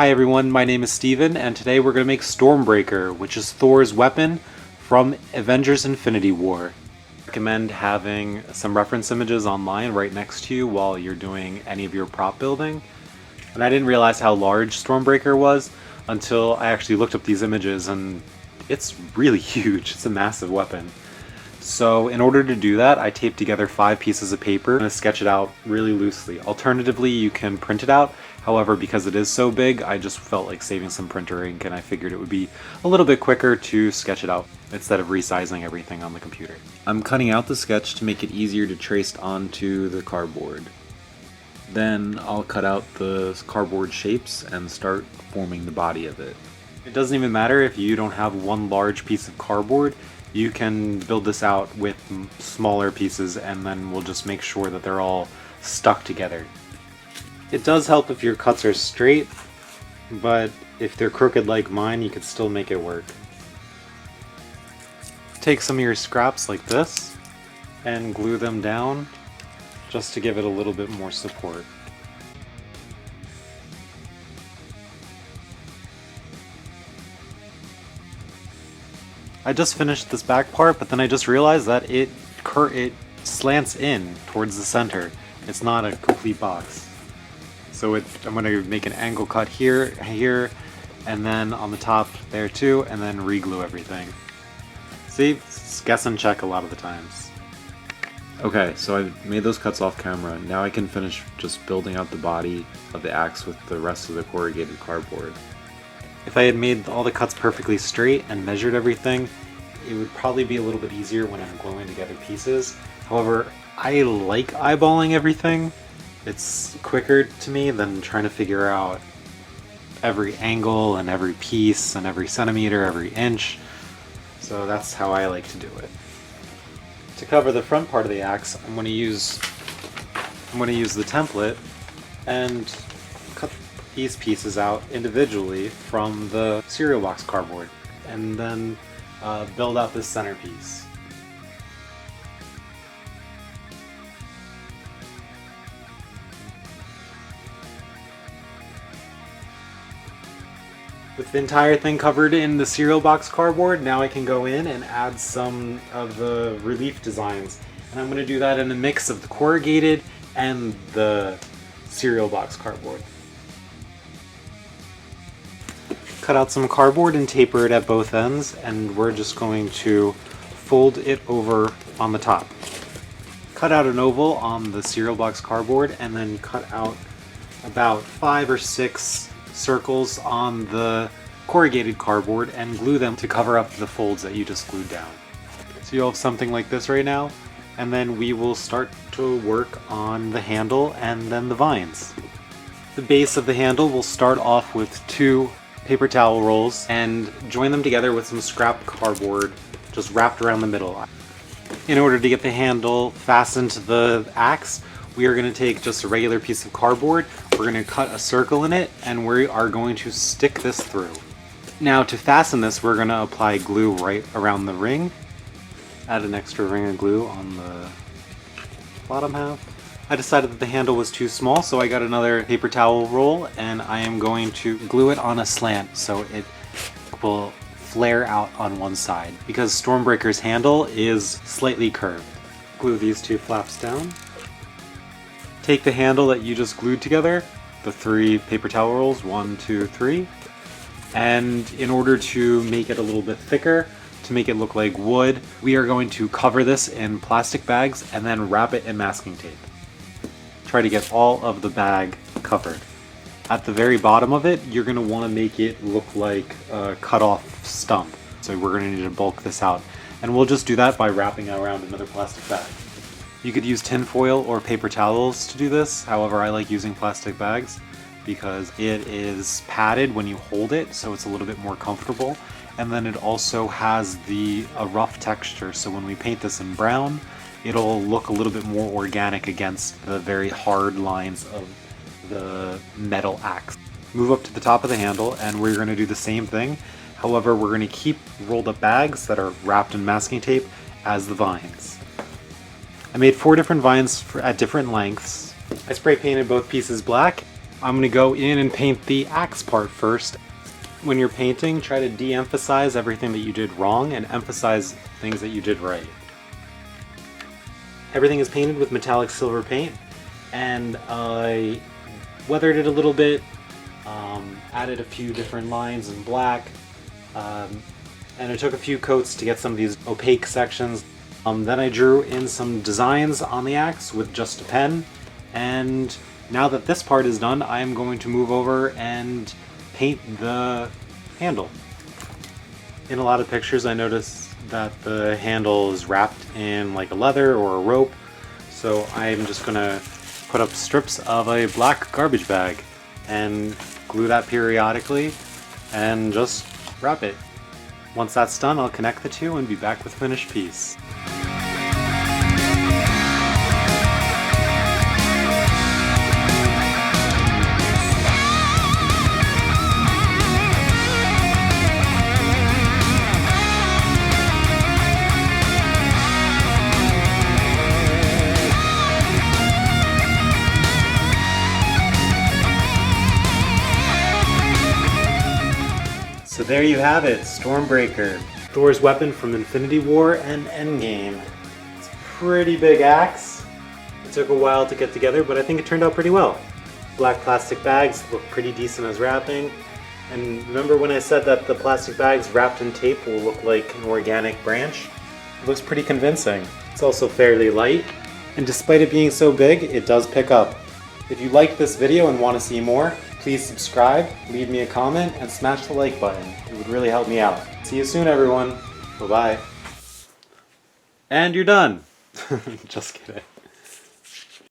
Hi everyone, my name is Steven, and today we're going to make Stormbreaker, which is Thor's weapon from Avengers Infinity War. I recommend having some reference images online right next to you while you're doing any of your prop building. And I didn't realize how large Stormbreaker was until I actually looked up these images, and it's really huge. It's a massive weapon. So in order to do that, I taped together 5 pieces of paper and sketch it out really loosely. Alternatively, you can print it out. However, because it is so big, I just felt like saving some printer ink, and I figured it would be a little bit quicker to sketch it out instead of resizing everything on the computer. I'm cutting out the sketch to make it easier to trace onto the cardboard. Then I'll cut out the cardboard shapes and start forming the body of it. It doesn't even matter if you don't have one large piece of cardboard. You can build this out with smaller pieces, and then we'll just make sure that they're all stuck together. It does help if your cuts are straight, but if they're crooked like mine, you could still make it work. Take some of your scraps like this and glue them down just to give it a little bit more support. I just finished this back part, but then I just realized that it slants in towards the center. It's not a complete box. So I'm going to make an angle cut here, and then on the top there too, and then re-glue everything. See? It's guess and check a lot of the times. Okay, so I made those cuts off camera. Now I can finish just building out the body of the axe with the rest of the corrugated cardboard. If I had made all the cuts perfectly straight and measured everything, it would probably be a little bit easier when I'm gluing together pieces. However, I like eyeballing everything. It's quicker to me than trying to figure out every angle and every piece and every centimeter, every inch. So that's how I like to do it. To cover the front part of the axe, I'm going to use the template and cut these pieces out individually from the cereal box cardboard, and then build out this centerpiece. With the entire thing covered in the cereal box cardboard, now I can go in and add some of the relief designs. And I'm going to do that in a mix of the corrugated and the cereal box cardboard. Cut out some cardboard and taper it at both ends, and we're just going to fold it over on the top. Cut out an oval on the cereal box cardboard, and then cut out about 5 or 6 circles on the corrugated cardboard and glue them to cover up the folds that you just glued down. So you'll have something like this right now, and then we will start to work on the handle and then the vines. The base of the handle will start off with 2 paper towel rolls and join them together with some scrap cardboard just wrapped around the middle. In order to get the handle fastened to the axe, we are going to take just a regular piece of cardboard, we're going to cut a circle in it, and we are going to stick this through. Now to fasten this, we're going to apply glue right around the ring. Add an extra ring of glue on the bottom half. I decided that the handle was too small, so I got another paper towel roll, and I am going to glue it on a slant so it will flare out on one side, because Stormbreaker's handle is slightly curved. Glue these 2 flaps down. Take the handle that you just glued together, the 3 paper towel rolls, 1, 2, 3, and in order to make it a little bit thicker, to make it look like wood, we are going to cover this in plastic bags and then wrap it in masking tape. Try to get all of the bag covered. At the very bottom of it, you're going to want to make it look like a cut off stump. So we're going to need to bulk this out. And we'll just do that by wrapping it around another plastic bag. You could use tin foil or paper towels to do this. However, I like using plastic bags because it is padded when you hold it, so it's a little bit more comfortable. And then it also has a rough texture, so when we paint this in brown, it'll look a little bit more organic against the very hard lines of the metal axe. Move up to the top of the handle, and we're going to do the same thing. However, we're going to keep rolled up bags that are wrapped in masking tape as the vines. I made 4 different vines at different lengths. I spray painted both pieces black I'm going to go in and paint the axe part first. When you're painting, try to de-emphasize everything that you did wrong and emphasize things that you did right. Everything is painted with metallic silver paint, and I weathered it a little bit, added a few different lines in black, and I took a few coats to get some of these opaque sections. Then I drew in some designs on the axe with just a pen, and now that this part is done, I am going to move over and paint the handle. In a lot of pictures I noticed that the handle is wrapped in like a leather or a rope, so I'm just gonna put up strips of a black garbage bag and glue that periodically and just wrap it. Once that's done, I'll connect the two and be back with finished piece. So there you have it, Stormbreaker. Thor's weapon from Infinity War and Endgame. It's a pretty big axe. It took a while to get together, but I think it turned out pretty well. Black plastic bags look pretty decent as wrapping. And remember when I said that the plastic bags wrapped in tape will look like an organic branch? It looks pretty convincing. It's also fairly light, and despite it being so big, it does pick up. If you liked this video and want to see more, please subscribe, leave me a comment, and smash the like button. It would really help me out. See you soon, everyone. Bye-bye. And you're done. Just kidding.